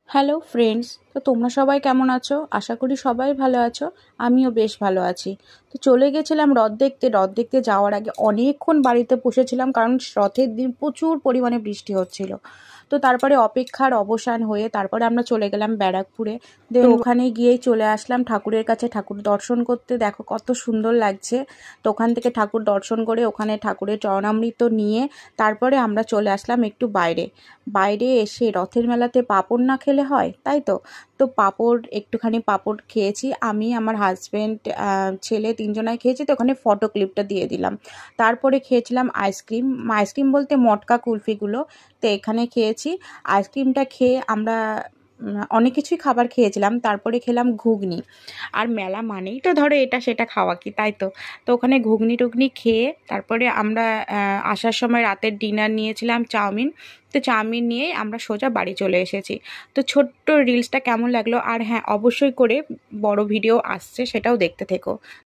Hello friends, তো তোমরা সবাই কেমন আছো? আশা করি সবাই ভালো আছো। আমিও বেশ ভালো আছি। তো চলে গেছিলাম রথ দেখতে যাওয়ার আগে অনেকক্ষণ বাড়িতে বসেছিলাম, কারণ রথের দিন প্রচুর পরিমাণে বৃষ্টি হচ্ছিল। তো তারপরে অপেক্ষার অবসান হয়ে তারপরে আমরা চলে গেলাম ব্যারাকপুরে। তো ওখানে গিয়েই চলে আসলাম ঠাকুরের কাছে ঠাকুর দর্শন করতে। দেখো কত সুন্দর লাগছে। তো ওখান থেকে ঠাকুর দর্শন করে ওখানে ঠাকুরের চরণামৃত নিয়ে তারপরে আমরা চলে আসলাম একটু বাইরে এসে রথের মেলাতে পাঁপড় না খেলে হয়, তাই তো। তো একটুখানি পাঁপড় খেয়েছি আমি, আমার হাজব্যান্ড, ছেলে, তিনজনাই খেয়েছি। তো ওখানে ফটো ক্লিপটা দিয়ে দিলাম। তারপরে খেয়েছিলাম আইসক্রিম বলতে মটকা কুলফিগুলো। তো এখানে খেয়েছি। আইসক্রিমটা খেয়ে আমরা অনেক কিছুই খাবার খেয়েছিলাম। তারপরে খেলাম ঘুগনি। আর মেলা মানেই তো ধরো এটা সেটা খাওয়া, কি তাই তো। তো ওখানে ঘুগনি টুগনি খেয়ে তারপরে আমরা আসার সময় রাতের ডিনার নিয়েছিলাম চাউমিন। তো চাউমিন নিয়ে আমরা সোজা বাড়ি চলে এসেছি। তো ছোট্ট রিলসটা কেমন লাগলো, আর হ্যাঁ অবশ্যই করে বড় ভিডিও আসছে, সেটাও দেখতে থেকো।